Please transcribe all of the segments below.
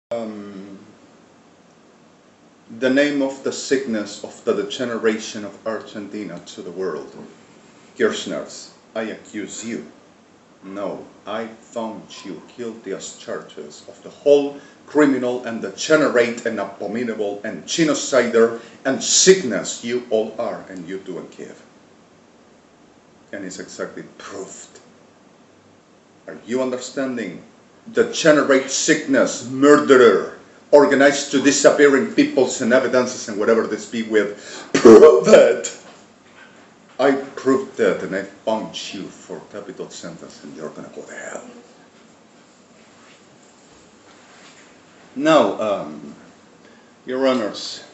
The name of the sickness of the degeneration of Argentina to the world. Kirschners, I accuse you. No, I found you guilty as charges of the whole criminal and degenerate and abominable and genocider and sickness you all are and you do and give. And it's exactly proved. Are you understanding? Degenerate sickness, murderer, organized to disappearing peoples and evidences and whatever this be with. Prove it! I proved that and I found you for capital sentence and you're gonna go to hell. Now, Your Honors,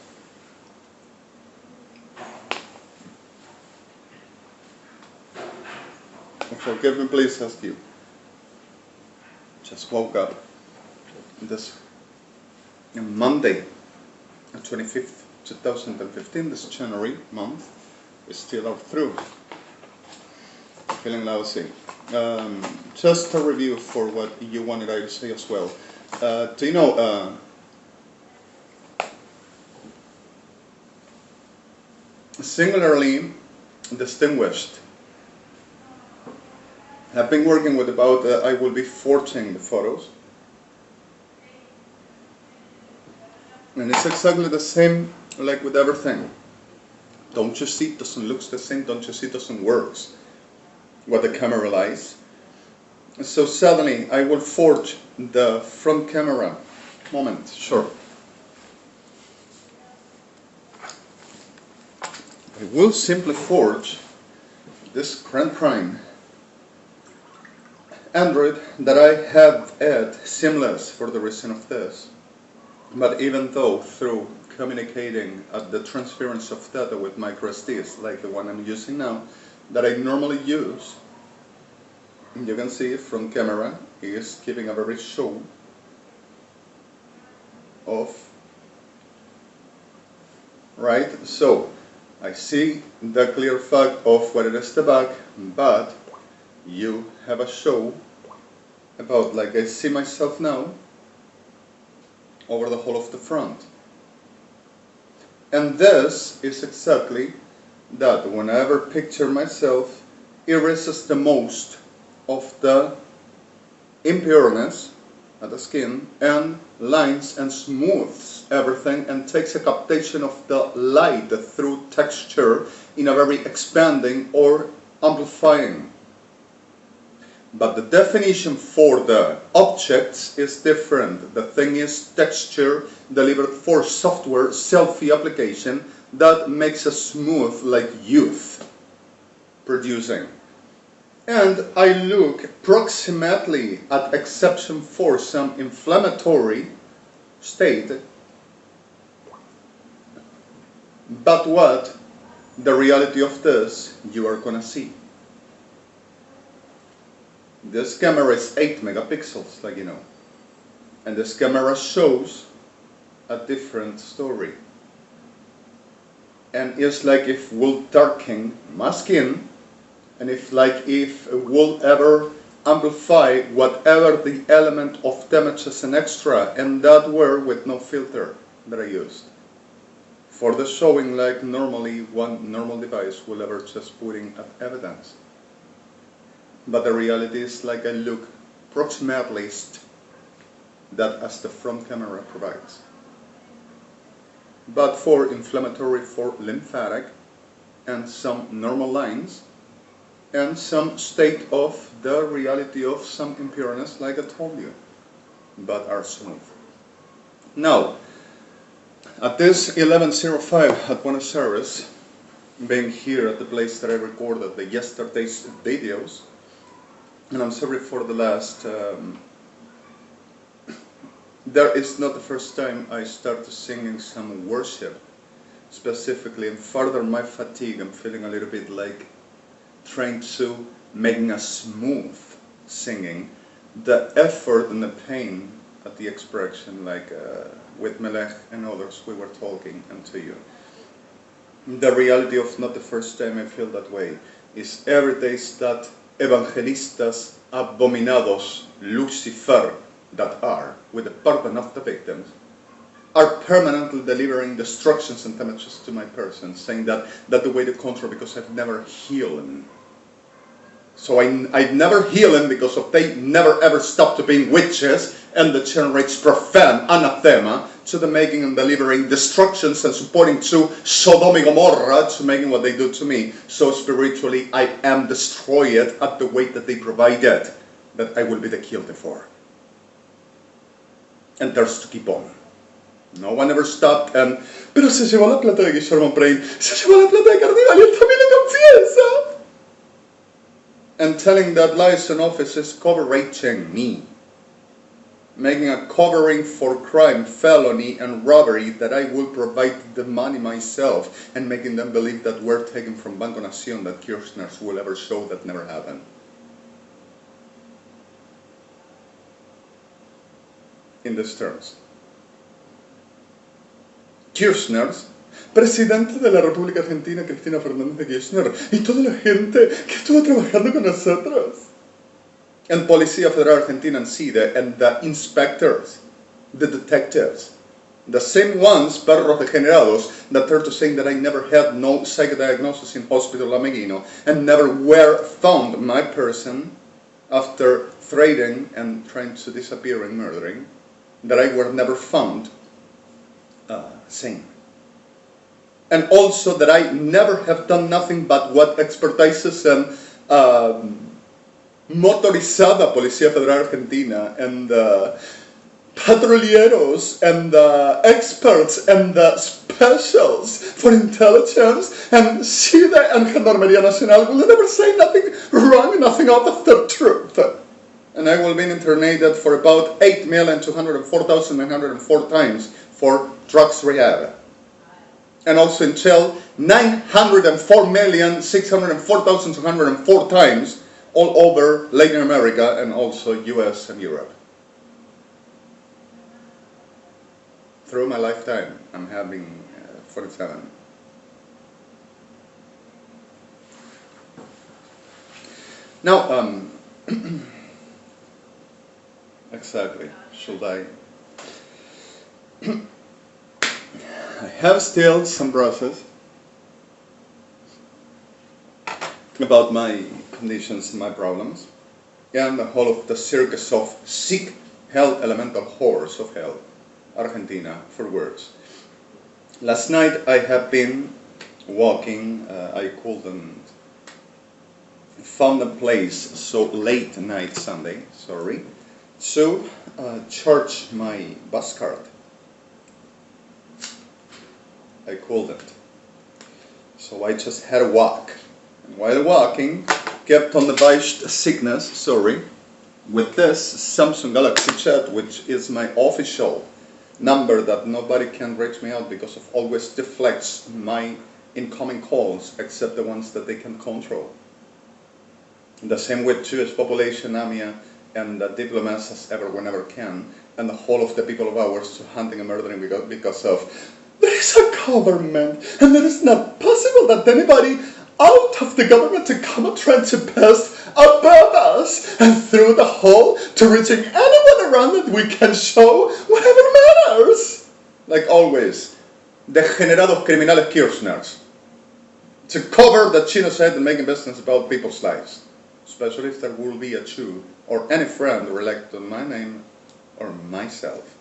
forgive me, please, ask you. Just woke up this Monday, 25th, 2015, this January month. We still are through. Feeling lousy. Just a review for what you wanted I to say as well. Do you know, singularly distinguished, I've been working with about, I will be forging the photos. And it's exactly the same like with everything. Don't you see it doesn't look the same, don't you see it doesn't work what the camera lies. So suddenly I will forge the front camera. Moment, sure. I will simply forge this Grand Prime Android that I have added seamless for the reason of this. But even though through communicating at the transference of data with microSDs, like the one I'm using now, that I normally use, you can see front camera is giving a very show of, right? So I see the clear fact of what it is the back, but you have a show about like I see myself now over the whole of the front. And this is exactly that whenever I picture myself, erases the most of the impureness at the skin and lines and smooths everything and takes a captation of the light through texture in a very expanding or amplifying. But the definition for the objects is different. The thing is texture delivered for software selfie application that makes a smooth like youth producing. And I look approximately at exception for some inflammatory state. But what the reality of this you are gonna see. This camera is 8 megapixels, like you know. And this camera shows a different story. And it's like if will darken my skin, and if it will ever amplify whatever the element of damage as an extra, and that were with no filter that I used. For the showing like normally one normal device will ever just putting at evidence. But the reality is like I look approximately that as the front camera provides. But for inflammatory, for lymphatic, and some normal lines, and some state of the reality of some impureness, like I told you, but are smooth. Now, at this 11:05 at Buenos Aires, being here at the place that I recorded the yesterday's videos, and I'm sorry for the last, there is not the first time I start singing some worship, specifically, and further my fatigue, I'm feeling a little bit like trying to making a smooth singing, the effort and the pain at the expression, like with Melech and others we were talking and to you. The reality of not the first time I feel that way is every day that evangelistas abominados, Lucifer, that are, with the pardon of the victims, are permanently delivering destructions and damages to my person, saying that the way to control because I've never healed them. So I've never healed them because of they never ever stopped being witches, and the generates profane anathema to the making and delivering destructions and supporting to Sodoma and Gomorrah to making what they do to me. So spiritually I am destroyed at the way that they provided that I will be the guilty for. And there's to keep on. No one ever stopped and, pero se llevó la plata de Guillermo Brain, se llevó la plata de Carnival y él también lo confiesa. And telling that lies and offices covering me. Making a covering for crime, felony and robbery that I will provide the money myself, and making them believe that we're taken from Banco Nación, that Kirschners will ever show that never happened. In these terms. Kirchners, presidente de la República Argentina, Cristina Fernández de Kirchner, y toda la gente que estuvo trabajando con nosotros. And Policía Federal Argentina and CIDE, and the inspectors, the detectives, the same ones, perros degenerados, that are to saying that I never had no psychodiagnosis in Hospital La Meguino, and never were found my person after threatening and trying to disappear and murdering, that I were never found sane. And also that I never have done nothing but what expertises and motorizada Policía Federal Argentina and patrulleros and experts and specials for intelligence and CIDE and Gendarmería Nacional will never say nothing wrong, nothing out of the truth. And I will be internated for about 8,204,904 times for drugs rehab. And also in jail 904,604,204 times all over Latin America and also US and Europe. Through my lifetime, I'm having 47. Now, exactly, should I? I have still some process about my conditions and my problems, and the whole of the circus of sick hell, elemental horrors of hell, Argentina, for words. Last night I have been walking, I couldn't found a place so late night Sunday, sorry, to charge my bus card. I couldn't. So I just had a walk. And while walking, kept on the Vice sickness, sorry, with this Samsung Galaxy Chat, which is my official number that nobody can reach me out because of always deflects my incoming calls except the ones that they can control. The same with Jewish population, AMIA, and the diplomats as ever whenever can, and the whole of the people of ours to hunting and murdering because of there is a government, and it is not possible that anybody out of the government to come and try to pass above us and through the hole to reaching anyone around that we can show whatever matters. Like always, degenerados criminales Kirchners to cover the genocide and making business about people's lives, especially if there will be a Jew or any friend related to my name or myself.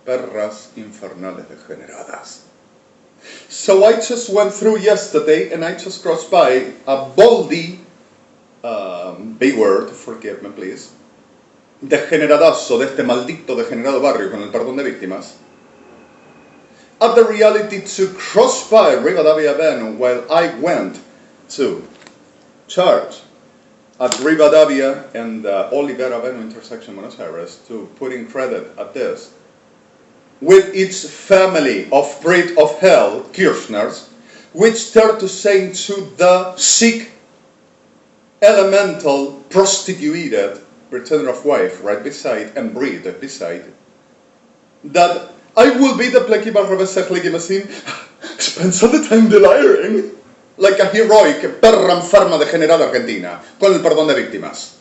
Perras infernales degeneradas. So I just went through yesterday and I just crossed by a boldy, big word, forgive me please, degeneradazo de este maldito degenerado barrio, con el perdón de víctimas, at the reality to cross by Rivadavia Avenue while I went to church at Rivadavia and Olivera Avenue intersection, Buenos Aires, to put in credit at this, with its family of breed of hell, Kirchners, which start to say to the sick, elemental, prostituted, pretender of wife right beside, and breed beside, that I will be the Pleki Barrabesachligimasim, spend some of the time deliring, like a heroic perra enferma degenerada Argentina, con el perdón de víctimas.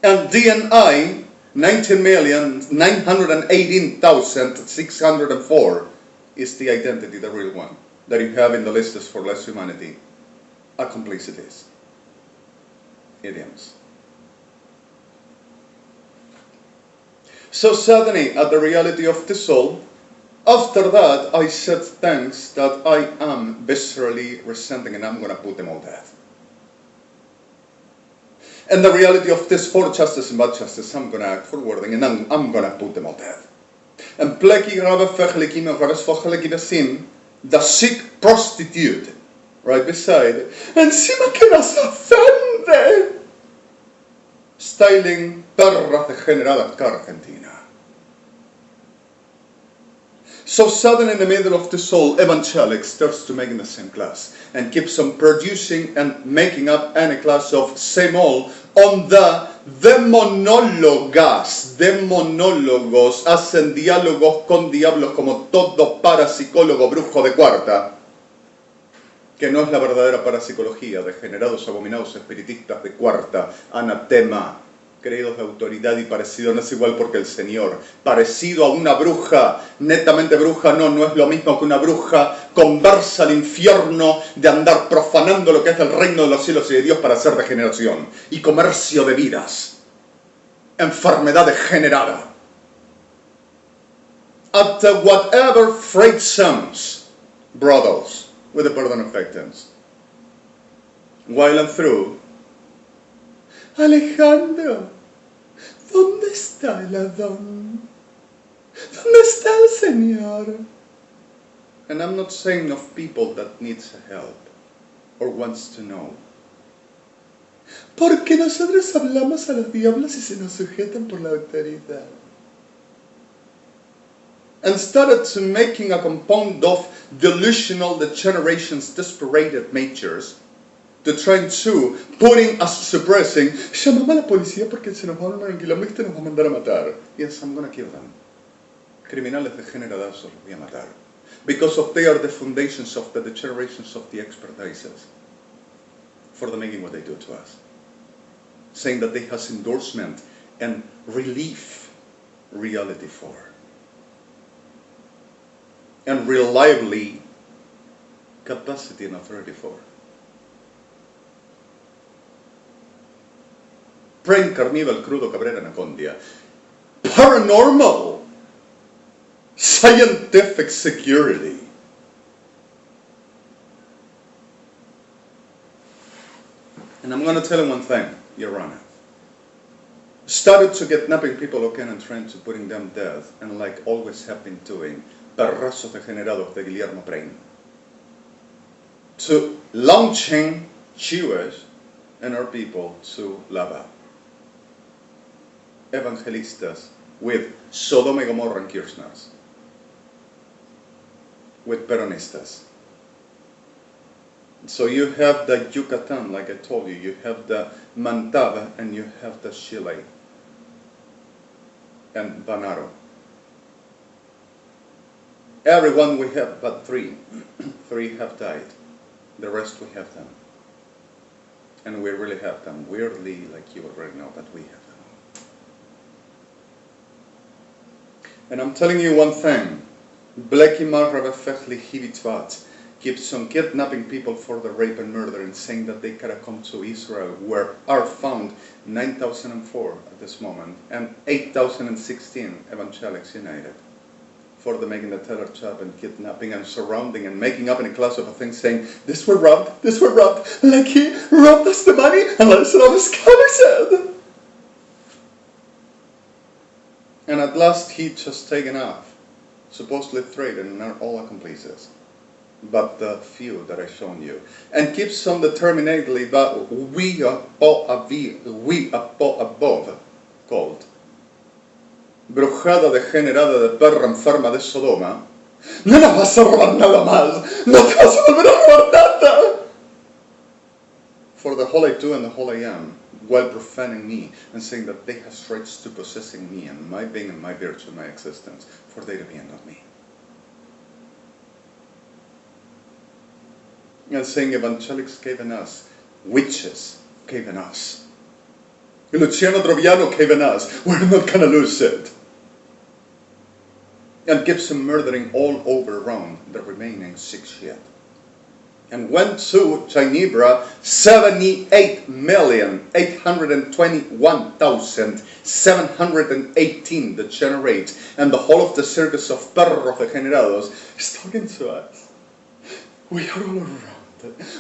And DNI, 19,918,604 is the identity, the real one, that you have in the lists for less humanity. Accomplicities. Idioms. So suddenly, at the reality of the soul, after that, I said things that I am viscerally resenting, and I'm going to put them all dead. And the reality of this for justice and bad justice, I'm going to act for wording, and I'm going to put them all dead. En plekje graven vergelijking met graves vergelijking de zin, the sick prostitute, right beside, encima que nos ofende, styling perra degenerada que Argentina. So sudden in the middle of the soul, evangelic starts to make in the same class and keeps on producing and making up any class of same all on the demonólogos hacen diálogos con diablos como todo parapsicólogo brujo de cuarta, que no es la verdadera parapsicología, degenerados, abominados, espiritistas de cuarta, anatema, creídos de autoridad y parecido no es igual porque el Señor, parecido a una bruja, netamente bruja, no es lo mismo que una bruja conversa al infierno de andar profanando lo que es el reino de los cielos y de Dios para hacer degeneración y comercio de vidas, enfermedad degenerada. At whatever freight sums, brothels, with the burden of victims, while and through, Alejandro, ¿dónde está el Adón? ¿Dónde está el Señor? And I'm not saying of people that needs help or wants to know. Porque nosotros hablamos a los diablos y se nos sujetan por la autoridad. And started to making a compound of delusional degenerations, disparated natures, to trying to, putting us suppressing, llamamos a la policía porque se nos va a armar en kilómetros y nos va a mandar a matar. Yes, I'm gonna kill them. Criminales degenerados los voy a matar. Because of they are the foundations of the degenerations of the expertises for the making what they do to us. Saying that they has endorsement and relief reality for. And reliably capacity and authority for. Brain carnival crudo cabrera anacondia. Paranormal. Scientific security. And I'm going to tell you one thing, Your Honor. Started to kidnapping people again and trying to putting them death, and like always have been doing, perrazos degenerados de Guillermo Brain. To launching Jewish and our people to lava. Evangelistas with Sodoma y Gomorra and Kirschners. With Peronistas. So you have the Yucatan, like I told you, you have the Mantaba, and you have the Chile, and Banaro. Everyone we have but three. Three have died. The rest we have them. And we really have them. Weirdly, like you already know, but we have them. And I'm telling you one thing. Blackie Marravefechli Hivitvat keeps on kidnapping people for the rape and murder and saying that they gotta come to Israel, where are found 9,004 at this moment and 8,016 evangelics united for the making the terror job and kidnapping and surrounding and making up in a class of a thing saying this were robbed, like he robbed us the money and let us rob his colors head. And at last he just taken off, supposedly traded and not all accomplices, but the few that I shown you, and keeps on determinedly that we above called brujada degenerada de perra enferma de Sodoma. No nos vas a robar nada más, no te vas a volver a robar nada. For the whole I do and the whole I am, while profaning me and saying that they have rights to possessing me and my being and my virtue and my existence, for they depend on me. And saying evangelics given us, witches given us, Luciano Troviano caving us. We're not gonna lose it. And Gibson murdering all over around the remaining 6 yet. And went to Ginebra 78,821,718 degenerate, and the whole of the circus of perros degenerados is talking to us. We are all around.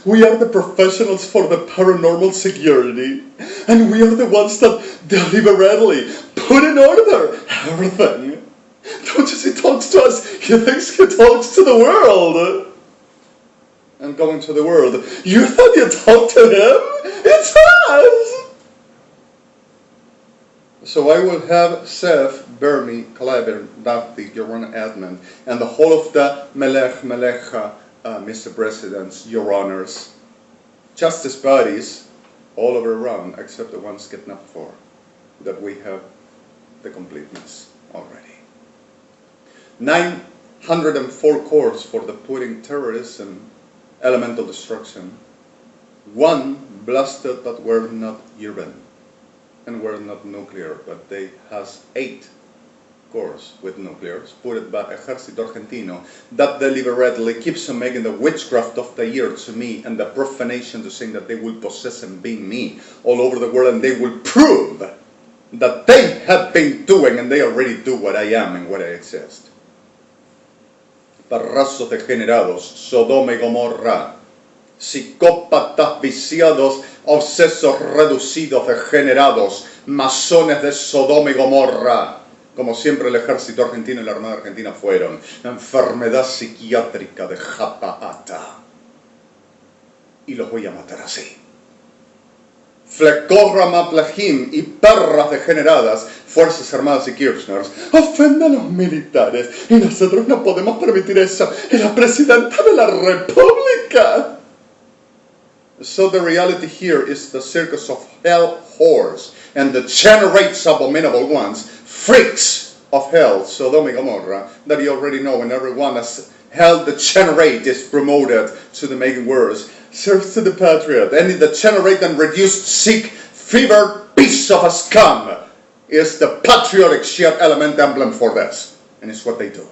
We are the professionals for the paranormal security, and we are the ones that deliberately put in order everything. Don't you see, he talks to us, he thinks he talks to the world. And going to the world, you thought you talked to him? It's us! So I will have Seth, Bernie, Kleiber, Daphne, your own admin, and the whole of the Melecha, Mr. Presidents, Your Honors, justice bodies, all over around, except the ones getting up for, that we have the completeness already. 904 cores for the putting terrorism, elemental destruction. 1 blasted but were not urban and were not nuclear, but they has 8 cores with nuclears, put it by Ejército Argentino, that deliberately keeps on making the witchcraft of the year to me and the profanation to saying that they will possess and being me all over the world, and they will prove that they have been doing and they already do what I am and what I exist. Parrazos degenerados, Sodoma y Gomorra, psicópatas viciados, obsesos reducidos, degenerados, masones de Sodoma y Gomorra, como siempre el ejército argentino y la armada argentina fueron, enfermedad psiquiátrica de Japata. Y los voy a matar así. Flecorra Maplahim y perras degeneradas, Fuerzas Armadas y Kirchners, ofenden a los militares y nosotros no podemos permitir eso. Y la Presidenta de la República. So the reality here is the circus of hell whores and the generates abominable ones, freaks of hell, Sodoma y Gomorra, that you already know, and everyone as hell degenerate is promoted to the making worse. Serves to the patriot. Any degenerate and reduced sick, fevered piece of a scum is the patriotic shit element emblem for this. And it's what they do.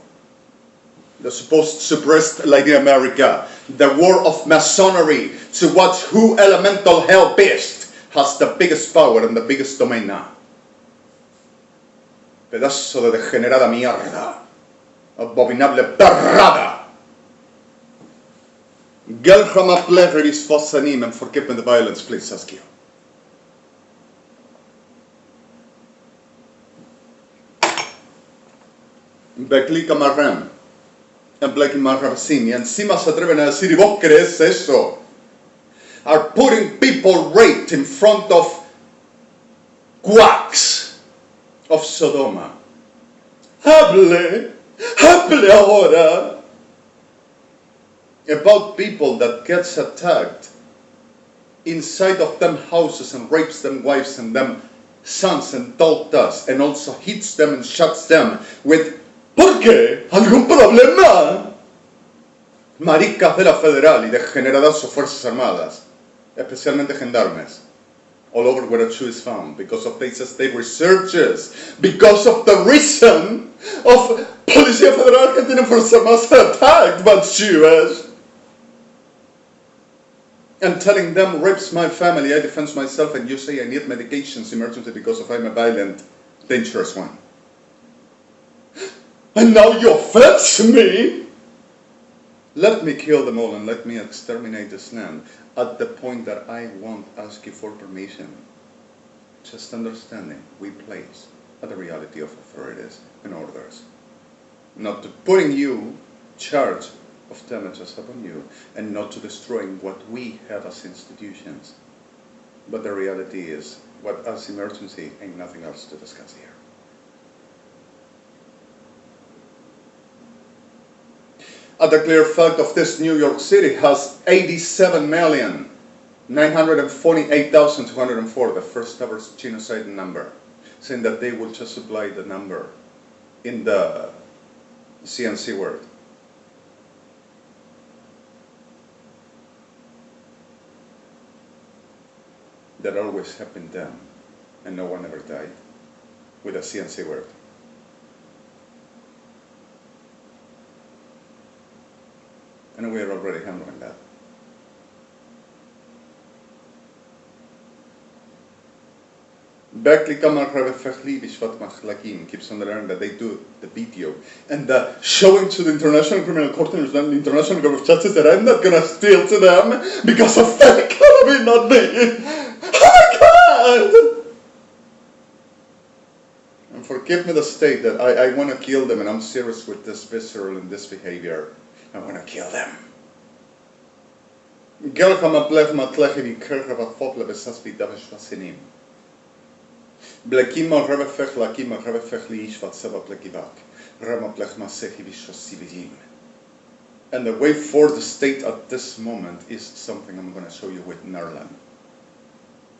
The supposed suppressed Latin America, the war of masonry to watch who elemental hell beast has the biggest power and the biggest domain now. Pedazo de degenerada mierda. Abominable perrada. Gelhama plegeris fossanim, and forgive me the violence, please, ask you. Beklika Marram, and Bleki Marrasim, y encima se atreven a decir, ¿y vos crees eso? Are putting people raped in front of quacks of Sodoma. Hable ahora. About people that gets attacked inside of them houses and rapes them wives and them sons and daughters, and also hits them and shuts them with ¿por qué? ¿Algún problema? Maricas de la Federal y degeneradas o Fuerzas Armadas, especialmente gendarmes, all over where a Jew is found, because of their state researches, because of the reason of Policía Federal Argentina Fuerzas Armadas attacked by Jews. And telling them, rapes my family, I defend myself, and you say I need medications emergency because of I'm a violent, dangerous one. And now you offend me? Let me kill them all and let me exterminate this land at the point that I won't ask you for permission. Just understanding we place at the reality of authorities and orders. Not to putting you charge of damages upon you, and not to destroying what we have as institutions. But the reality is, what as emergency ain't nothing else to discuss here. At the clear fact of this, New York City has 87,948,204, the first ever genocide number, saying that they will just supply the number in the CNC word. That always have been done and no one ever died with a CNC word. And we are already handling that. Berkeley Kamal Revefechli Bishvat Machlakim keeps on learning that they do the video and showing to the International Criminal Court and the International Court of Justice that I'm not gonna steal to them because of their economy, not me. Oh my God! And forgive me the state that I want to kill them, and I'm serious with this visceral and this behavior. I want to kill them. Blekim revefech lakim revefech liishvat seba blekivak. Rama blechma sechi vishosivijim. And the way for the state at this moment is something I'm going to show you with Nerlan.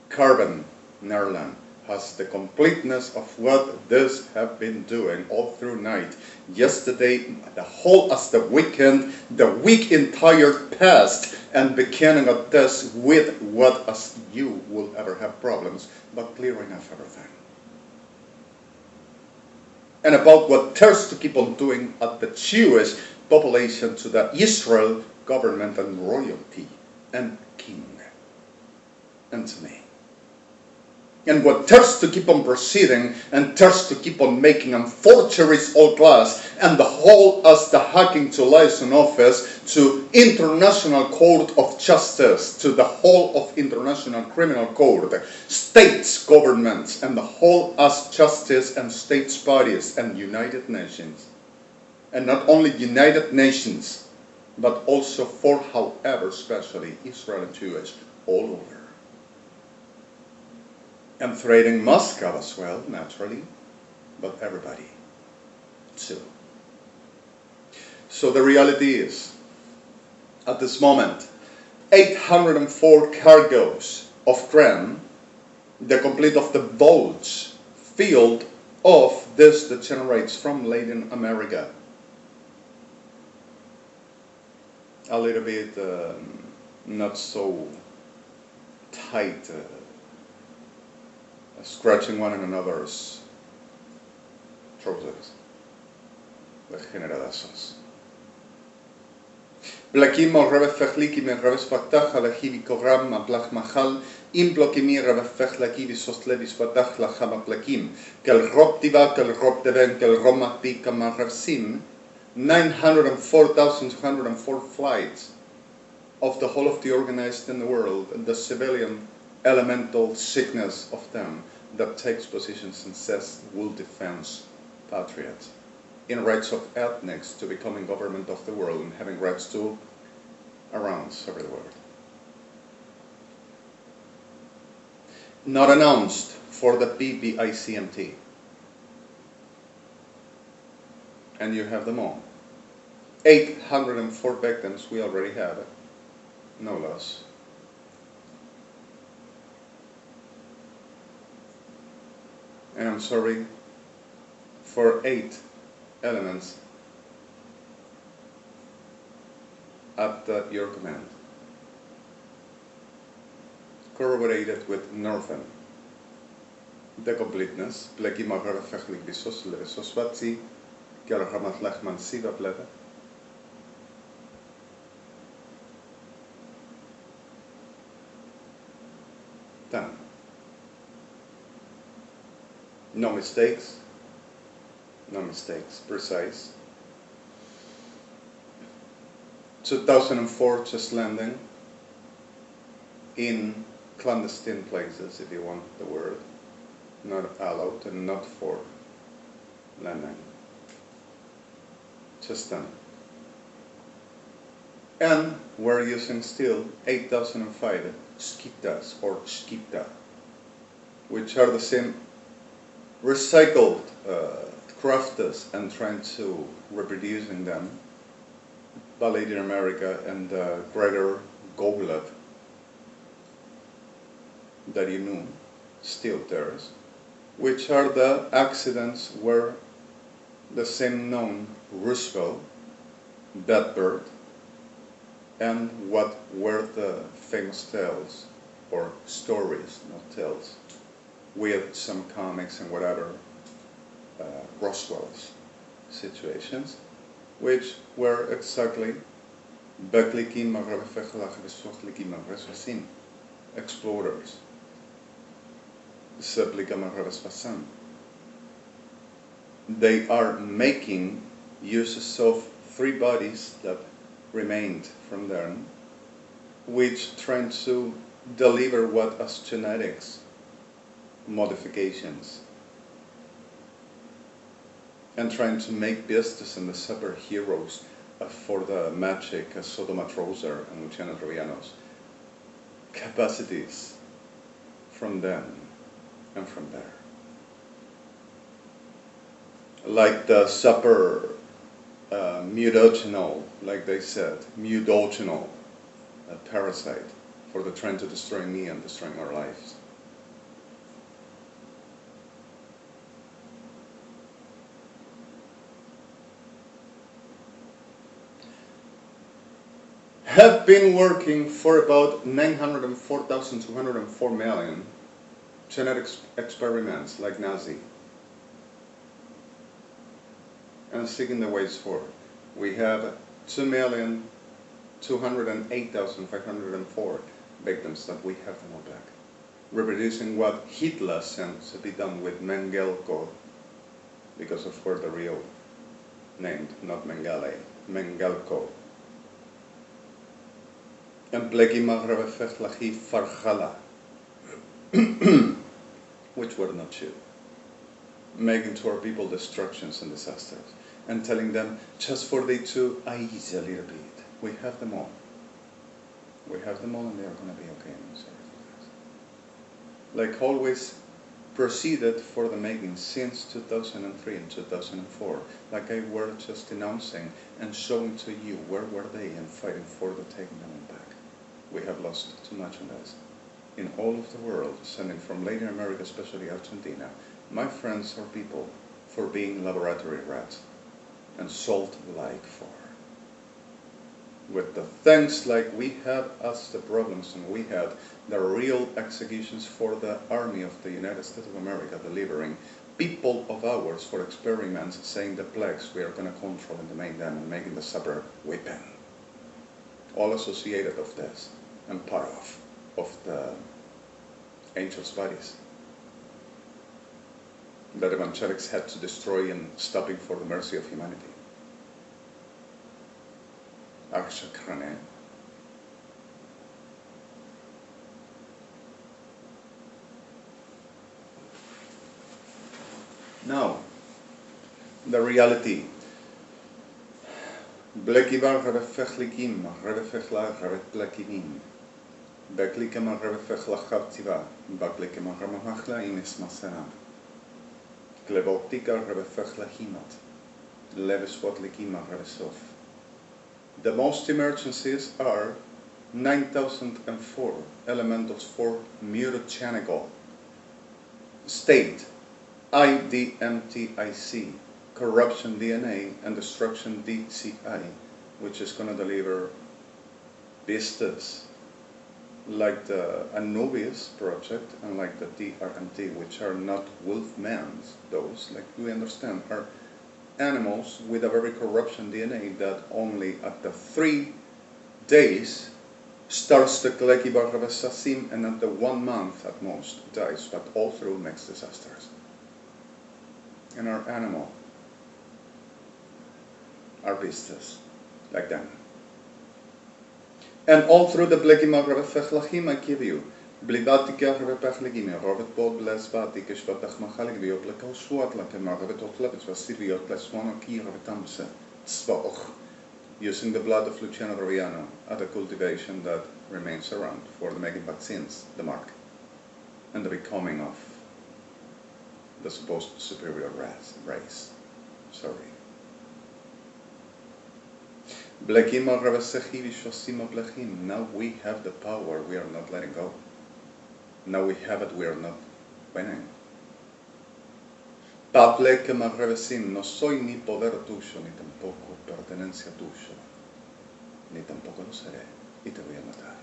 Carbon, Nerlan, has the completeness of what this have been doing all through night. Yesterday, the whole as the weekend, the week entire past, and beginning of this with what as you will ever have problems, but clearing up everything. And about what there's to keep on doing at the Jewish population to the Israel government and royalty and king and to me. And what there's to keep on proceeding and there's to keep on making them forgeries all class and the whole as the hacking to license office to International Court of Justice to the whole of International Criminal Court, states, governments, and the whole as justice and states bodies and United Nations. And not only United Nations, but also for however especially Israel and Jewish all over. And threatening Moscow as well, naturally, but everybody too. So the reality is, at this moment, 804 cargoes of grain, the complete of the bulge field of this that generates from Latin America. A little bit not so tight, scratching one another's trousers. Degeneradazos. Blakim al revefech me revespatach alechivi koram mablach machal im blokimi revefech lakivi sostlevis patach lachama blakim kel rob tiva kel rob deven kel romat pika marevsim 904,204 flights of the whole of the organized in the world and the civilian elemental sickness of them that takes positions and says will defense patriots in rights of ethnics to becoming government of the world and having rights to around over the world. Not announced for the PBICMT. And you have them all. 804 victims we already have, no less. And I'm sorry for 8 elements at your command. Corroborated with Northern. The completeness, pleki magara fechlik bisos levesos vatsi, kelramat lachman siva pleve. Done. No mistakes. No mistakes. Precise. 2004 just landing in clandestine places, if you want the word, not allowed and not for landing. Just done. And we're using still 8005 skiptas or skipta, which are the same recycled crafters and trying to reproducing them by Latin America and Gregor Goblev that you knew still theirs, which are the accidents where the same known Roosevelt, Bedbird, and what were the famous tales or stories, not tales, with some comics and whatever, Roswell's situations, which were exactly explorers. They are making uses of 3 bodies that remained from them, which trying to deliver what as genetics modifications, and trying to make business and the superheroes for the magic SODOMA and Luciano Troviano's capacities from them and from there. Like the super mutagenal, like they said, mutagenal parasite for the trying to destroy me and destroying our lives. Have been working for about 904,204 million genetic experiments like Nazi, and seeking the ways forward. We have 2,208,504 victims that we have them all back, reproducing what Hitler sent to be done with Mengelko, because of where the real name, not Mengele, Mengelko. And Bleki Maghrebe Farhala, which were not true, making to our people destructions and disasters, and telling them just for they to ease a little bit. We have them all. We have them all, and they are going to be okay. I'm sorry for that. Like always, proceeded for the making since 2003 and 2004. Like I were just announcing and showing to you where were they and fighting for the taking them back. We have lost too much on this. In all of the world, sending from Latin America, especially Argentina, my friends are people for being laboratory rats and sold like for. With the things like we had as the problems, and we had the real executions for the army of the United States of America delivering people of ours for experiments, saying the plagues we are going to control and domain them and making the super weapon. All associated of this and part of the angels' bodies that evangelics had to destroy and stopping for the mercy of humanity. Arshakhrane. Now, the reality. Blekibar Rebefechlikim, Rebefechla, Rebetlekinim. Beklikema Rebefechla Chavtiva, Baklikema Ramahla Inis Masena. Glebotika Rebefechla Himat, Leviswatlikima Rebesov. The most emergencies are 9,004 elementals for mutagenical state, IDMTIC, corruption DNA, and destruction DCI, which is going to deliver vistas like the Anubis project and like the TRNT, which are not wolfmans, those, like we understand, are animals with a very corruption DNA that only at the 3 days starts the Klekibar Sasim, and at the 1 month at most dies, but all through makes disasters. And our animal are vistas like them. And all through the Blekima Rebefechlachim I give you. Blibatika Rebepechlegime, Robert Paul Blesbatik, Shvatachmachalik, Bioplekal Shuatlakema, Rebetotlepis, Vasivio, Pleswana, Ki, Rebetamse, Svoch, using the blood of Luciano Roviano at a cultivation that remains around for the making vaccines, the mark, and the becoming of the supposed superior race. Sorry. Now we have the power, we are not letting go. Now we have it, we are not winning. No soy ni poder tuyo, ni tampoco pertenencia tuyo, ni tampoco lo seré, y te voy a matar.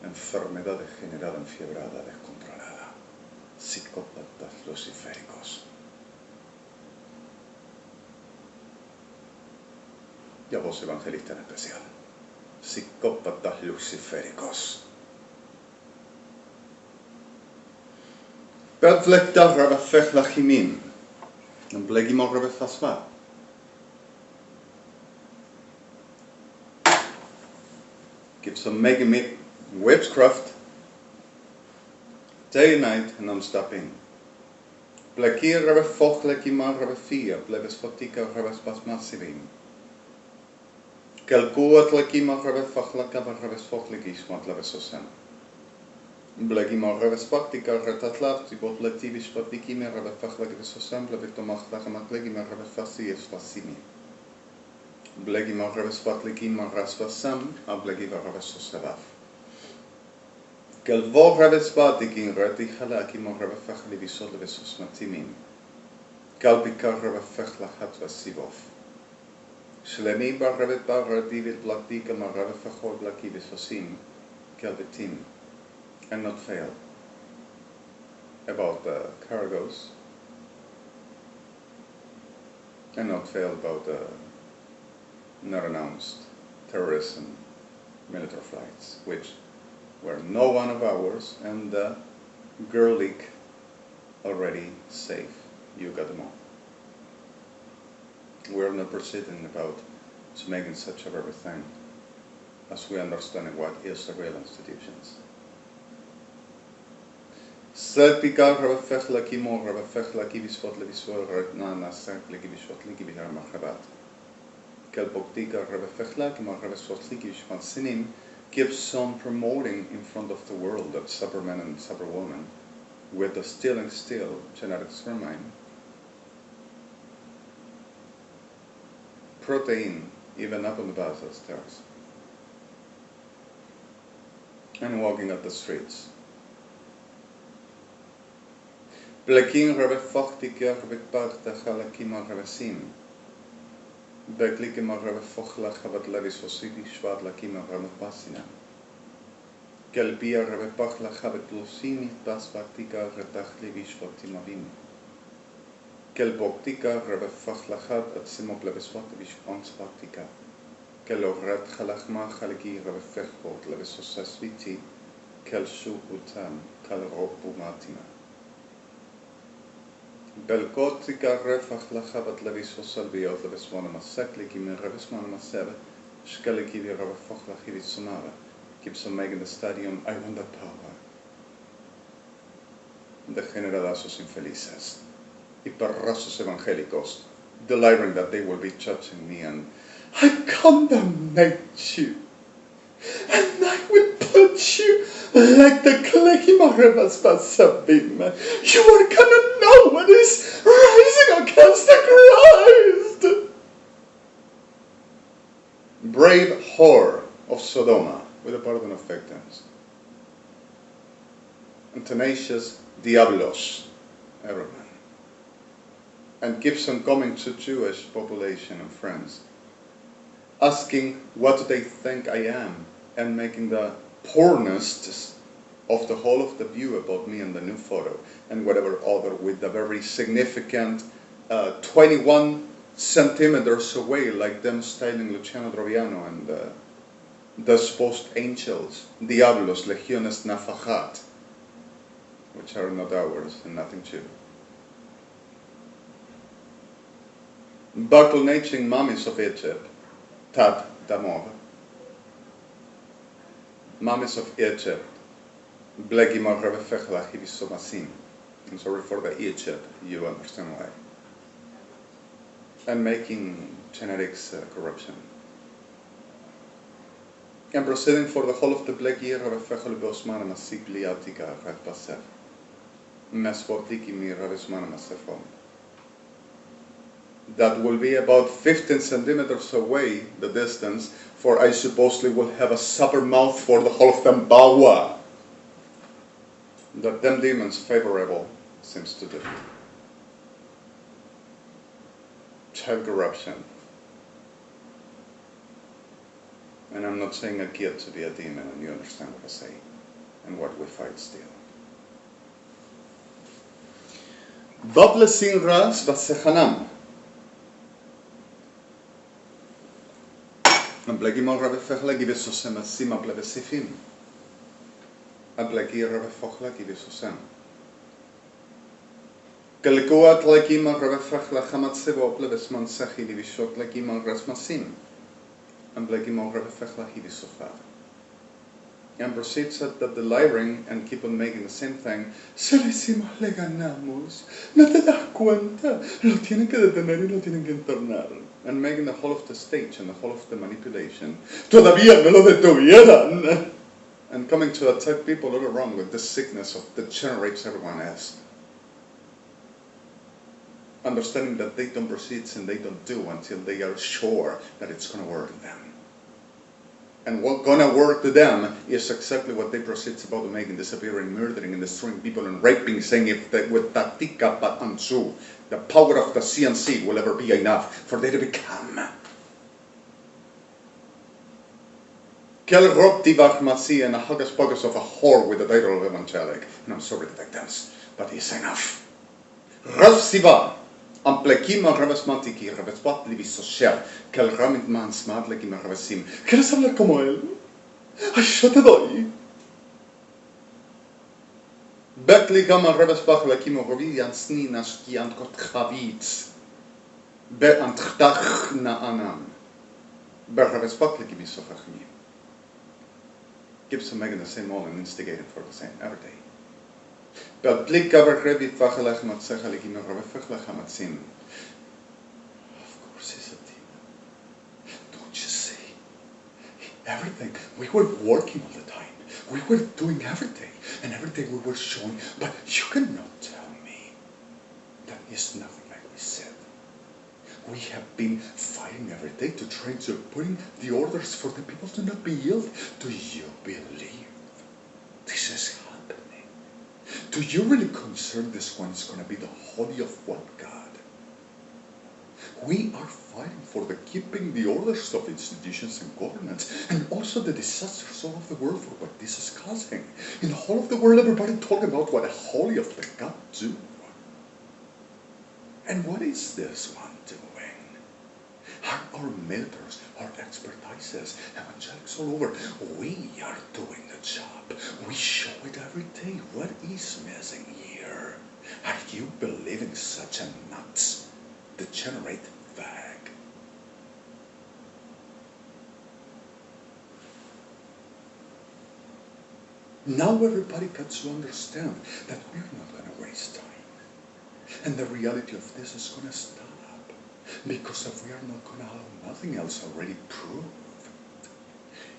Enfermedad degenerada, enfiebrada, descontrolada. psicópatas luciféricos. Y a vos, evangelista en especial, psicópatas luciféricos. Perflecta rebefech lachimin, en blegimo rebefasva. Give some megamit witchcraft, day and night, non-stopping. Blekir rebefoch lekima rebefia, bleves fotika rebespas massivim. Kelkuat lekima rebefach lakava rebesfoch legishmat lebesosem. Blegimo rebespaktika retatlav, tibot letivish patikime rebefach legesosem, blevitomach lachamat legime rebefasi esfasimi. Blegimo rebespat lekima rasvasam, ablegiva rebesosevav. Kelvo rebespatikin retichala kimo rebefach levisot levesos matimim. Kalpika rebefach lachat vasivov. Shlemi bar rebet bar redivit blaktika ma rebefachol blakivis vasim, kelvitim. And not fail about the cargoes, and not fail about the not announced terrorist and military flights, which were no one of ours, and the girl leak already safe. You got them all. We're not proceeding about making such of everything as we understand what is the real institutions. Selpika rebefech lakimo rebefech lakivisfot levisol retnana senk lekivishot lekivihar machabat. Kelpoktika rebefech lakimo rebesfot lekivishvat sinim keeps on promoting in front of the world that Superman and Superwoman with the stealing still genetic spermine, protein even up on the Basel stairs, and walking up the streets. Blekin rebefachtika rebekparta chalakima rebesim. Beklikima rebefachla chavat levis osidi shvad lakima rebepasina. Kelpia rebepachla chavet lusini pasvartika retach levis vatimavim. Kelboktika rebefachla chat at simop levesvat levis ansvartika. Keloret chalachma chaliki rebefechot levesosasviti. Kelshu utam kalropu matima. Belkotika refach lachabat levisosal biot levesmona masekli kimin revesmona masebe shkeliki vi revefach lachivit sonara keeps on making the stadium I want that power. Degeneradazos infelices y perrazos evangélicos delighting that they will be judging me, and I condemnate you and I will put you like the Klekimorevas Pasabim. You are gonna know what is rising against the Christ. Brave whore of Sodoma with a pardon of victims. And tenacious diablos, everyone. And keeps on coming to Jewish population and friends, asking what they think I am, and making the pornists of the whole of the view about me in the new photo, and whatever other with the very significant 21 centimeters away, like them styling Luciano Droviano and the supposed angels, diablos, legiones nafajat, which are not ours and nothing Jew. Buckle-natching mummies of Egypt, Tad Damov. Mummies of Egypt, Blegimor Rebefechla Hivisomasim. I'm sorry for the Egypt, you understand why. And making genetics corruption. And proceeding for the whole of the Blegir Rebefechel Bosman Masik Liatika Repasev. Mesfortiki mi Rebesman Masefom. That will be about 15 centimeters away, the distance, for I supposedly will have a supper mouth for the whole of Tambawa. That them demons favorable seems to do. Child corruption. And I'm not saying a kid to be a demon, and you understand what I say, and what we fight still. Bablesin ras vasechanam. Ablagi mal Rabbe Fechla give sosem asim ableve sifim. Ablagi Rabbe Fechla give sosem. Kalkoat lagi mal Rabbe Fechla chamatsevo ableve smansachi divishot lagi mal rasmasim. Ablagi mal Rabbe Fechla give sofar. And proceeds at the delivering and keep on making the same thing. Se le hicimos le ganamos. No te das cuenta. Lo tienen que detener y lo tienen que internar. And making the whole of the stage and the whole of the manipulation. Todavía no lo detuvieran. And coming to attack people all around with this sickness that generates everyone else. Understanding that they don't proceed and they don't do until they are sure that it's going to work to them. And what's going to work to them is exactly what they proceed about making, disappearing, murdering, and destroying people, and raping, saying if they, with tatika patansu, the power of the CNC will ever be enough for them to become. Kel Roptivach Masi and a huggus puggus of a whore with the title of evangelic. And I'm sorry, the victims, but it's enough. Rav Siva. Amplekim al Rabes Matiki, Rabes Pat Livisosher, que el Ramit Man Smart Lekim al Rabesim. ¿Quieres hablar como él? ¡Ay, yo te doy! Bekli gam al Rabes Bach Lekim al Rabian Sninas Kiant Kot Chavitz. Be Antchtach na Anam. Be Rabes Bach Lekim Isofachmi. Gives some making the same all and instigating for the same every day. Of course, he's a demon. Don't you see? Everything. We were working all the time. We were doing everything. And everything we were showing. But you cannot tell me that is nothing like we said. We have been fighting every day to try to putting the orders for the people to not be ill. Do you believe this is happening? Do you really concern this one is going to be the holy of what God? We are fighting for the keeping the orders of institutions and governments, and also the disasters all over the world for what this is causing. In the whole of the world, everybody talking about what a holy of the God do. And what is this one doing? Are our militaries, our expertises, evangelics all over, we are doing the job. We show it every day. What is missing here? Are you believing such a nuts, degenerate fag? Now everybody gets to understand that we're not going to waste time. And the reality of this is going to stop. Because if we are not going to allow nothing else already proved,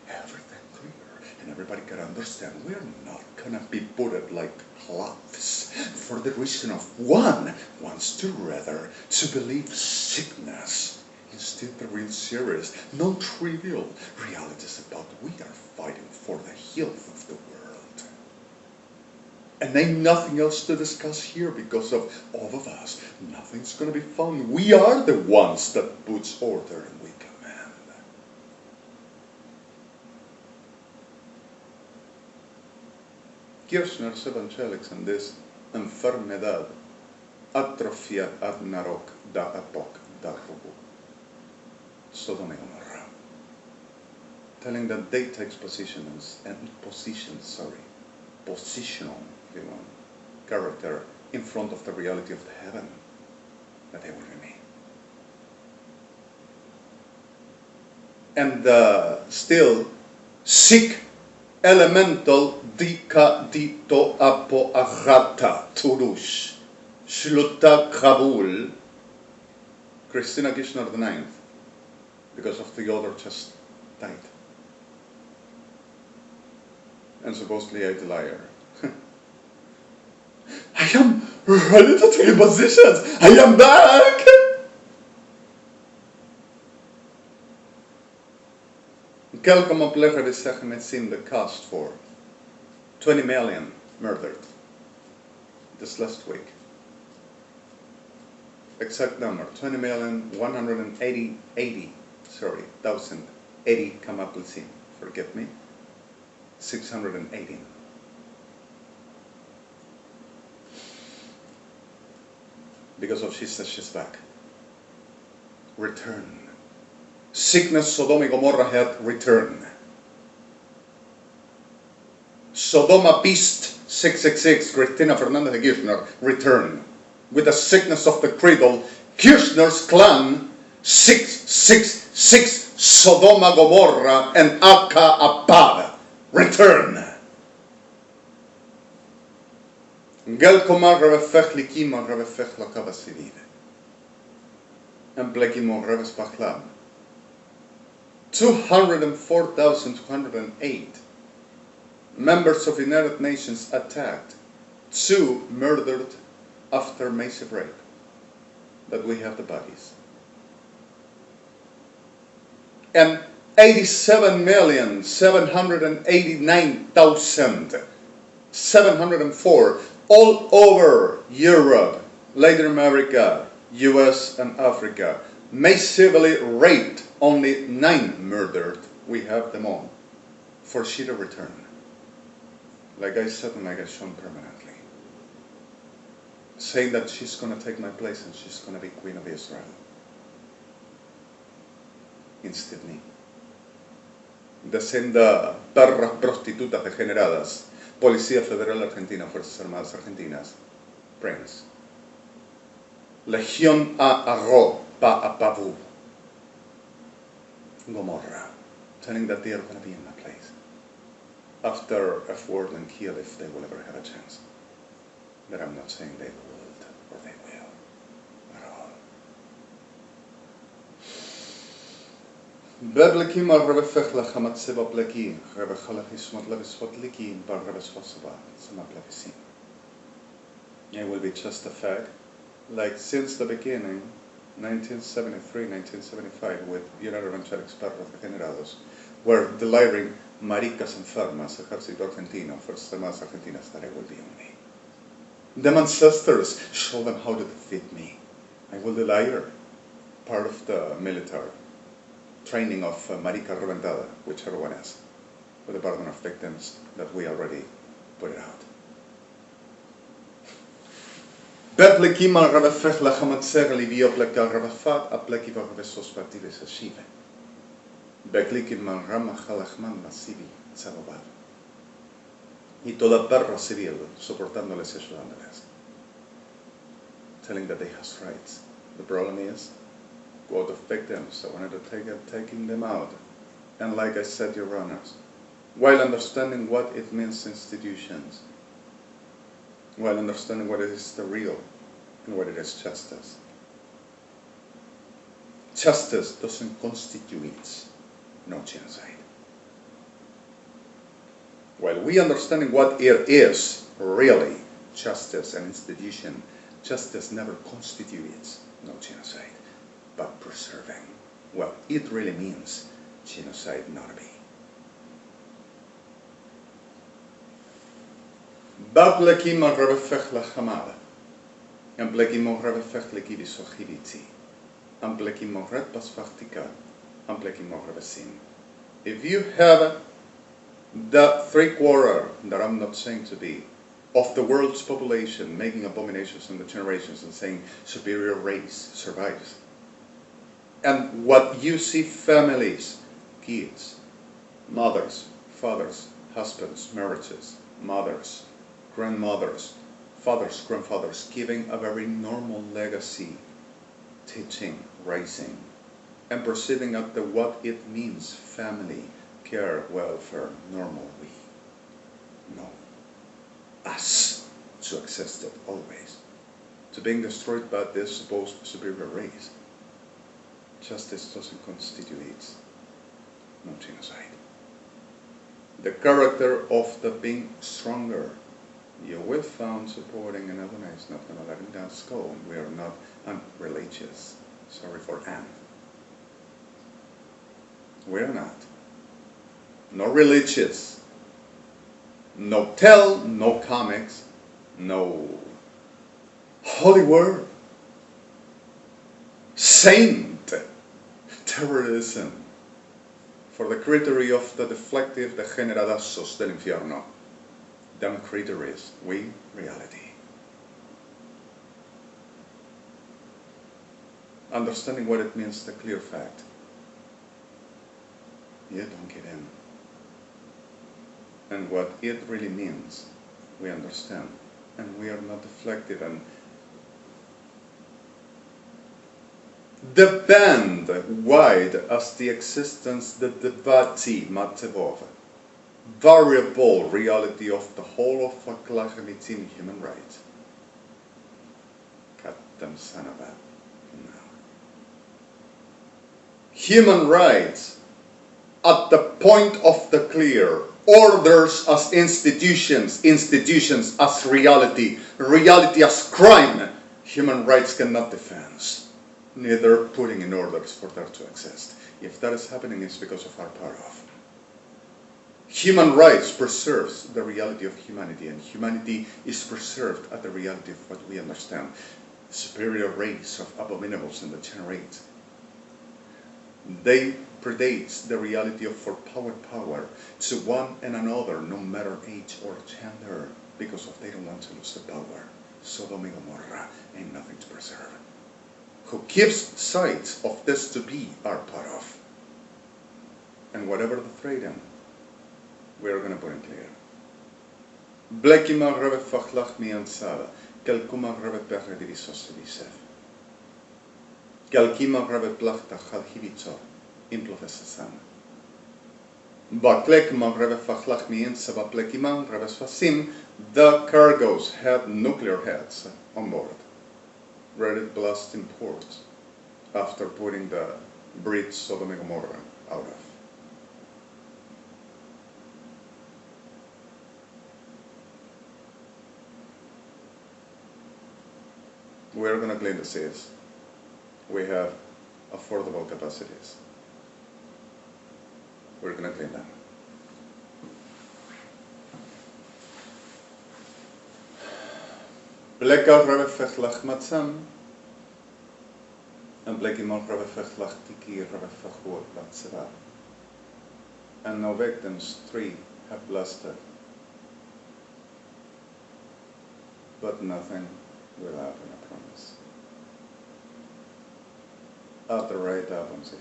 everything clear, and everybody can understand we're not going to be put like gloves for the reason of one wants to rather to believe sickness instead the real serious, non-trivial realities about we are fighting for the health of the world. And ain't nothing else to discuss here because of all of us. Nothing's going to be found. We are the ones that puts order and we command. Kirchner's evangelics and this enfermedad atrofia ad narok da epoch da rubu. Sodoma and Gomorrah. Telling that they take positions, positional character in front of the reality of the heaven that they will remain. And still sick elemental dika dito apo achata turush shluta kabul Christina Kirchner the 9th because of the other just died. And supposedly I'm the liar. I am ready to take positions. I am back. Kelkom oplegger is zeggen met zin the cost for 20 million murdered this last week. Exact number 20,180,080 come up with him. Forget me. 618. because of she says she's back. Return. Sickness, Sodoma y Gomorrah had return. Sodoma Beast 666, Cristina Fernandez de Kirchner, return. With the sickness of the cradle, Kirchner's clan 666, Sodoma Gomorrah and Akka Apad, return. Gelkomar Rebefech Likima Rebefech Lakabasivid. And Blekimo Rebes Baklam. 204,208 members of the United Nations attacked, 2 murdered after massive rape. But we have the bodies. And 87,789,704 all over Europe, Latin America, US and Africa, massively raped, only 9 murdered. We have them all for she to return. Like I said, and like I shown permanently. Saying that she's going to take my place and she's going to be Queen of Israel. Instantly. Descenda perras prostitutas degeneradas. Policía Federal Argentina, Fuerzas Armadas Argentinas. Prince. Legión a Arro, pa a Pavu. Gomorrah. Telling that they are going to be in my place. After F-word and kill if they will ever have a chance. But I'm not saying they would or they will at all. Beblekim al rebefech lachamat seba plekim, rebechalach ismat levisot likim, bar rebesot seba, sama plevisim. It will be just a fact, like since the beginning, 1973, 1975, with United Evangelics Perros Degenerados, were delivering maricas enfermas, Ejército Argentino, Fuerzas Armadas Argentinas, that I will be on me. Them ancestors show them how to defeat me. I will deliver part of the military training of Marica Reventada, whichever one is, with the burden of victims that we already put it out. Bethlehem al Rebefech lachamatzer livio plekal Rebefat a plekiva Rebesos partides ashive. Beklikim al Ramachalachman masivi tzababal. Y toda perra civil soportándoles y ayudándoles. Telling that they have rights. The problem is, quote of victims, I wanted to taking them out. And like I said, Your Honors, while understanding what it means institutions, while understanding what it is the real and what it is justice. Justice doesn't constitute no genocide. While we understanding what it is really, justice and institution, justice never constitutes no genocide, but preserving what it really means, genocide not to be. Bab lekim al rebefech lachamada, and blekim al rebefech lekivis ochiviti, and blekim al red pasfachtika, and blekim al rebesim. If you have the 3/4 that I'm not saying to be of the world's population making abominations in the generations and saying superior race survives, and what you see families, kids, mothers, fathers, husbands, marriages, mothers, grandmothers, fathers, grandfathers, giving a very normal legacy, teaching, raising, and perceiving at the what it means, family, care, welfare, normal we know. Us to exist it always. To being destroyed by this supposed superior race. Justice doesn't constitute no genocide. The character of the being stronger, you will find supporting another is not going to let him down skull. We are not unreligious. Sorry for Anne. We are not. No religious. No tell, no comics, no holy word. Saint terrorism for the criteria of the deflective degeneradazos del infierno. Them criteria, we reality. understanding what it means, the clear fact. You don't get in. And what it really means, we understand. And we are not deflected and the band wide as the existence, the devati matevov, variable reality of the whole of Aklachamitim human rights. Katam Sanaba. Human rights at the point of the clear, orders as institutions, institutions as reality, reality as crime, human rights cannot defend. Neither putting in orders for that to exist. If that is happening, it's because of our part of. Human rights preserves the reality of humanity, and humanity is preserved at the reality of what we understand. Superior race of abominables and degenerate. They predate the reality of for power to one and another, no matter age or gender, because of they don't want to lose the power. Sodoma and Gomorrah ain't nothing to preserve. Who keeps sight of this to be our part of. And whatever the threat in, we are going to put in clear. Blekima rebe fachlach mi ansaba, kelkuma rebe perre divisos elisef. Kelkima rebe plachta chalhivitzo, implofesasan. Baklekima rebe fachlach mi ansaba, blekima rebe svasim, the cargoes had nuclear heads on board. Ready to blast in port after putting the bridge Sodoma and Gomorrah out of. We're going to clean the seas. We have affordable capacities. We're going to clean them. Blekar rebe fechlach matzam, and blekimon rebe fechlach tiki rebe fechur batzeva. And no victims, 3 have blasted, but nothing will happen, I promise. At the right happens it.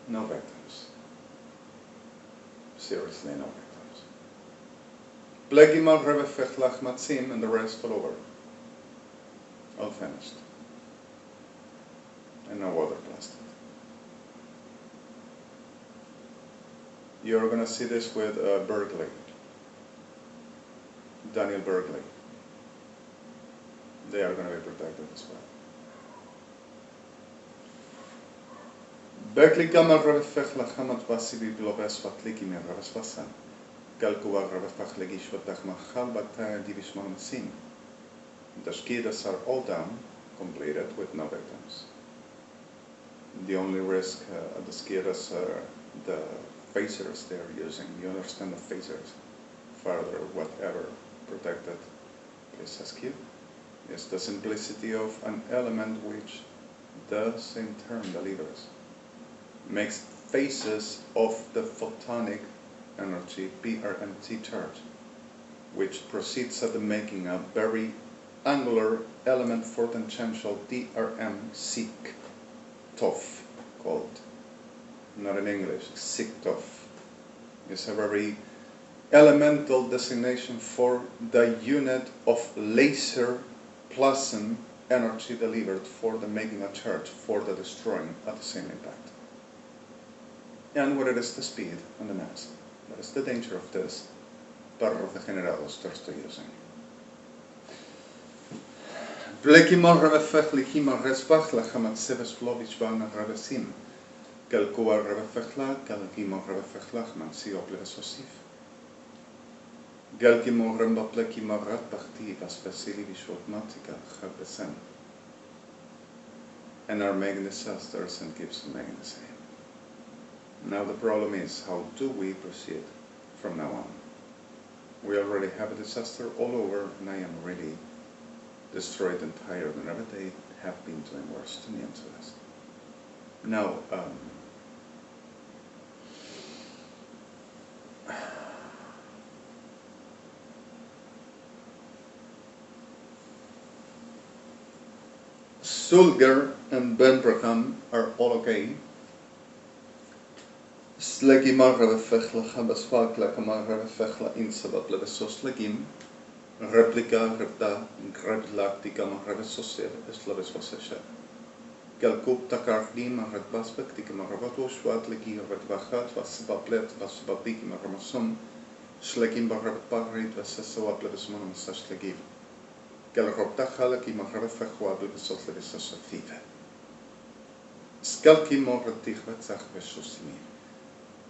No victims. Seriously, no victims. Blegimal rebe fechlach matzim, and the rest all over. All finished. And no water blasted. You're going to see this with Berkeley. Daniel Berkeley. They are going to be protected as well. Berkeley gamal rebe fechlach hamat basi biblobes vatliki mir rebe spasan. Galkuwa rebe fachlegi shvatach machal bataya divishmon masim. The skidas are all down, completed with no victims. The only risk at the skidas are the phasers they are using. You understand the phasers? Further, whatever protected, please ask you, is the simplicity of an element which does in turn delivers. Makes phases of the photonic energy, PRMT charge, which proceeds at the making a very angular element for tangential DRM SIC TOF called. Not in English, SIC TOF. It's a very elemental designation for the unit of laser plasma energy delivered for the making a charge, for the destroying at the same impact. And what it is the speed and the mass. That is the danger of this perros degenerados they're still using. Vlekimon revefech likimon resbach lachamat seves flovich bana revesim. Kelkua revefechla, kelkimon revefechlach man siop levesosif. Gelkimon remba plekimon ratbachti vaspesili vishotmatika chalbesen. And are making disasters and keeps making the same. Now the problem is, how do we proceed from now on? We already have a disaster all over, and I am really destroyed and tired whenever they have been doing worse to me and to us. Now, Sulger and Benbraham are all okay. Slegi marra vefechla chabasfakla kamarra vefechla insalat levesos legim. Replica repta greblactica marra vesoser eslaves vasesha. Galkup takardim retbaspektika marra vatoshvat legi retvachat vasbaplet vasbabiki marra masom. Slegim barra parit vasesawap levesmon masash legiv. Galropta halaki marra vefechwad levesot levesas five. Skalki morra tichvat zach vesosimi.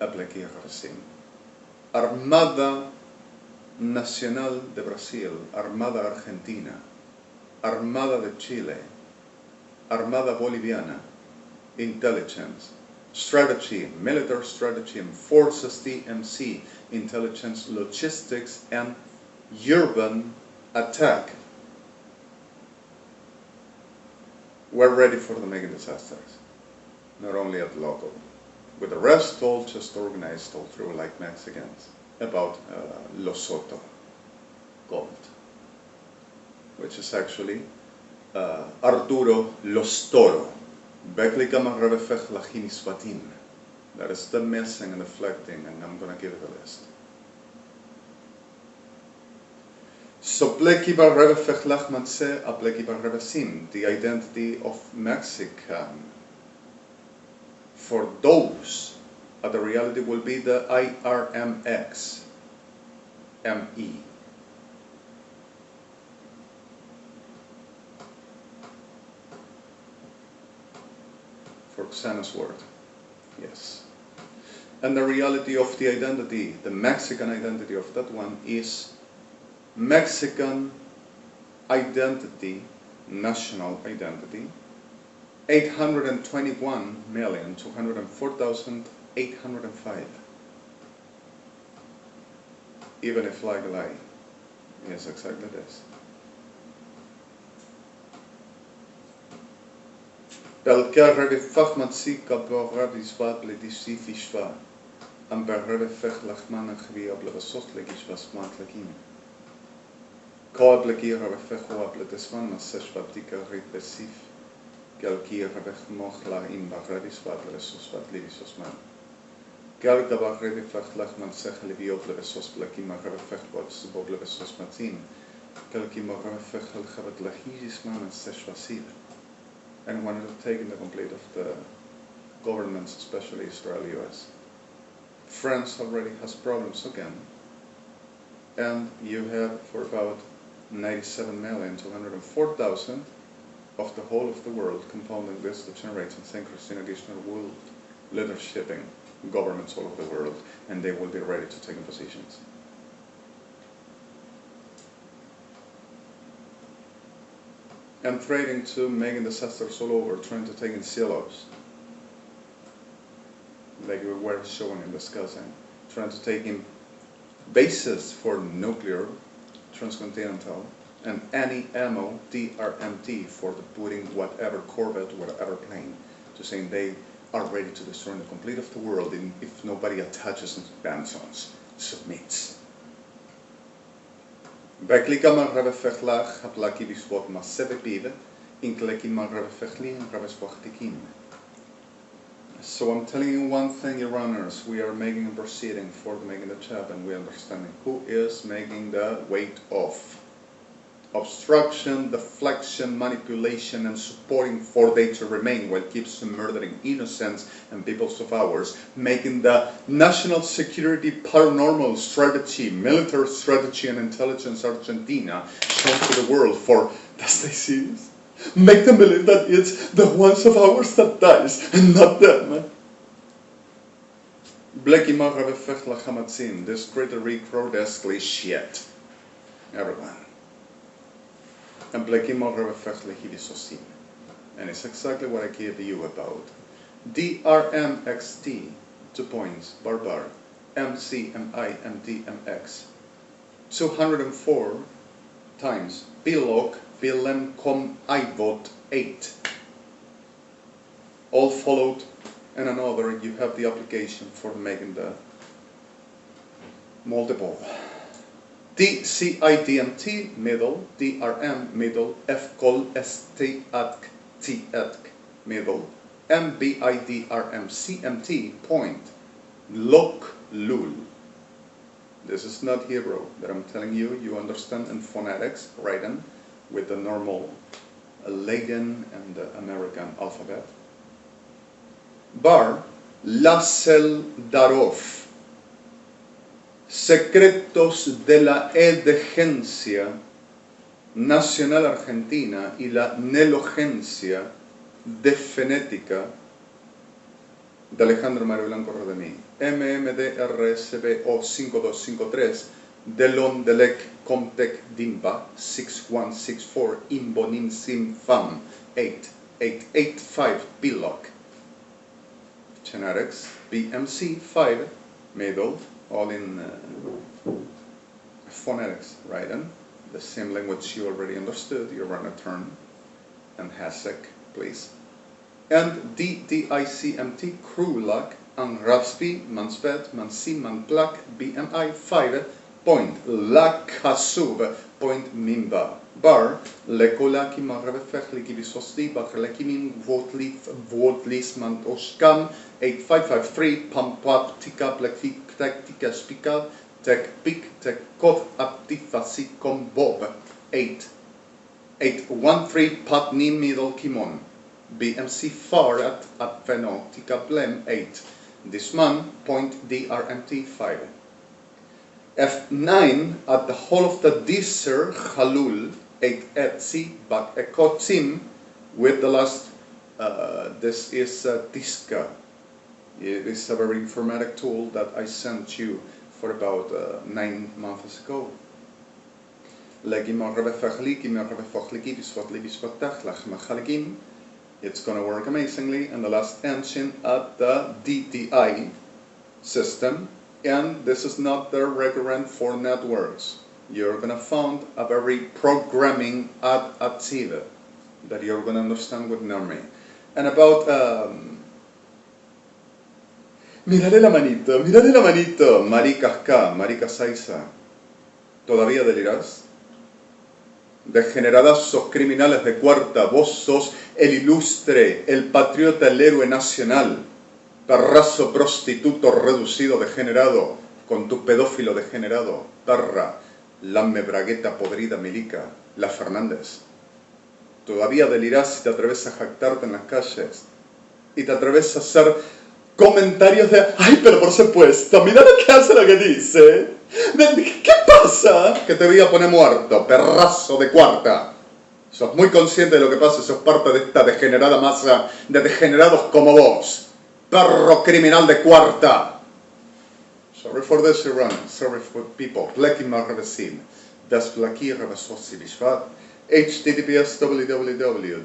Apleki Rasim. Armada Nacional de Brasil, Armada Argentina, Armada de Chile, Armada Boliviana, Intelligence, Strategy, Military Strategy and Forces TMC, Intelligence, Logistics and Urban Attack. We're ready for the mega disasters, not only at local. With the rest all just organized all through like Mexicans about Losoto gold, which is actually Arturo Los Toro. That is the missing and deflecting, and I'm going to give it a list. So Pleki Barrevefech Lachmatse a Pleki Barrevesim, the identity of Mexican. For those, the reality will be the IRMX, ME. For Xana's word, yes. And the reality of the identity, the Mexican identity of that one is Mexican identity, national identity, 821,204,805. Even if like a lie. Yes, exactly this. Belka revifach matsika boravisvat ledisifishva. Amber revifech lachman achviab levasos legisvas matlakim. Koab legir revifech oab ledesman maseshvabdika ritbesif. Galkia revech mochla in bagradis vat levesos vat livisos man. Galga bagredifach lachman sech leviot levesos blakim revifech bots bob levesos matin. Galki revifech elchavet lachizis man and seshvasiv. And wanted to take in the complete of the governments, especially Israel, US. France already has problems again. And you have for about 97,204,000 of the whole of the world compounding this to generate and synchronous in additional world leadership in governments all over the world, and they will be ready to take in positions. And trading to making disasters all over, trying to take in silos, like we were showing and discussing, trying to take in bases for nuclear, transcontinental, and any ammo, DRMT, for the putting whatever Corvette, whatever plane, to saying they are ready to destroy the complete of the world if nobody attaches and bands, submits. Beklika man revefech lach haplaki biswot maseve pive, inkleki man revefechli and reveswachtikim. So I'm telling you one thing, Your Honors, we are making a proceeding for making the job, and we understanding who is making the weight off. Obstruction, deflection, manipulation, and supporting for they to remain while keeps murdering innocents and peoples of ours, making the national security paranormal strategy, military strategy, and intelligence Argentina shown to the world for, does they see this? Make them believe that it's the ones of ours that dies and not them. Bleki marravefech lachamatzin, this greater grotesquely shit. Everyone. And Bleki marravefech lehivisosim. And it's exactly what I gave you about. DRMXT, 2 points, barbar. MCMI, MDMX. 204 times Bilok, Bilem, Com, Ivot, 8. All followed, and another, you have the application for making the multiple. DCIDMT, middle, DRM, middle, FCOL, ST, ATC, T etk, middle, MBIDRMCMT, point, lok, lul. This is not Hebrew that I'm telling you. You understand in phonetics, written with the normal Latin and the American alphabet. Bar, Lasel Darov. Secretos de la Edegencia Nacional Argentina y la Nelogencia de Fenética de Alejandro Blanco REDEMI. MMDRSBO 5253 Delon Delec Comtec Dimba 6164 Imbonim Sim Fam 8885 Biloc. Genetics BMC 5 middle, all in phonetics, right? And the same language you already understood. You run a turn and hasek, please. And DDICMT Krulak and Rapspi Manspet Mansi Manplak BMI 5 point Lakasub point Mimba bar Lekolaki Marvefechli Bisosti Bakrelekimin Votlis Mantoshkam 8553 Pampap Tika Plektik Tactica Spika Tek Pik Tek Kot Aptifasi Kombob 8813 Patni Middle Kimon BMC far at Veno Tika Blem 8 this man point DRMT 5 F9 at the whole of the Disser Halul 8 Etsi Bak Ekotim with the last this is Tiska. It is a very informatic tool that I sent you for about 9 months ago. It's going to work amazingly, and the last engine at the DDI system, and this is not the recurrent for networks. You're going to find a very programming ad active that you're going to understand with NORME. And about Mírale la manito, Maricasca, Maricasaiza. ¿Todavía delirás? Degeneradazos criminales de cuarta, vos sos el ilustre, el patriota, el héroe nacional. Perrazo prostituto reducido degenerado, con tu pedófilo degenerado. Perra, lame bragueta podrida milica, la Fernández. Todavía delirás si te atreves a jactarte en las calles y te atreves a hacer comentarios de ¡ay, pero por supuesto! ¡Mira lo que hace, lo que dice! ¿Qué pasa? Que te voy a poner muerto, perrazo de cuarta. Sos muy consciente de lo que pasa, sos parte de esta degenerada masa de degenerados como vos. Perro criminal de cuarta. Sorry for this, Iran. Sorry for people. Blackie Marrevesin. Das Blackie Revesosi Bishvat. HTTPS www.ddrmtmc.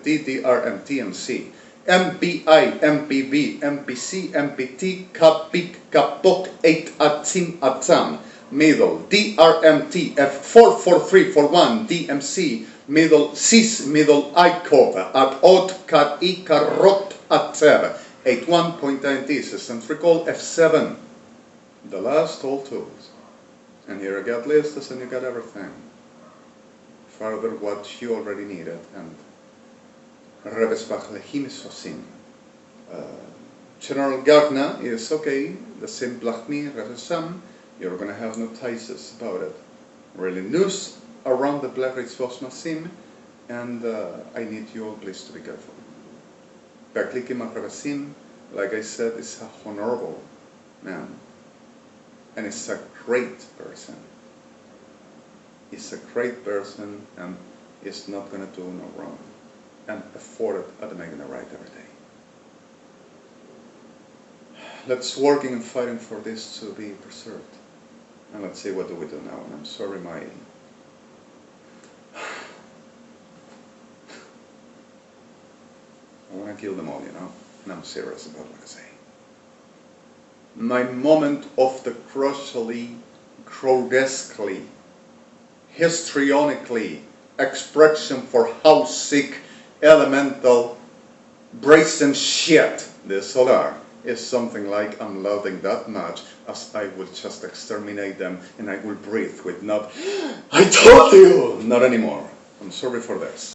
MPI, MPB, MPC, MPT, Kapik, Kapok, 8 Atim Atam, middle, DRMT, F44341, DMC, middle, CIS, middle, ICOV, at OT, Kat, Ikarot, Ater, 81.90, systems recall, F7, the last all tools. And here I got lists and you got everything. Further what you already needed, and General Gagna is okay, the same Blachmi, Revesam, you're going to have no thesis about it. Really news around the Black Race Masim, and I need you all please to be careful. Baklikim Revesim, like I said, is a honorable man, and is a great person. He's a great person, and is not going to do no wrong. And afford it at making it right every day. Let's working and fighting for this to be preserved. And let's see what do we do now. And I'm sorry, I want to kill them all, you know. And I'm serious about what I say. My moment of the crucially, grotesquely, histrionically expression for how sick elemental brazen shit this solar is something like I'm loathing that much as I will just exterminate them and I will breathe with not I told you not anymore. I'm sorry for this.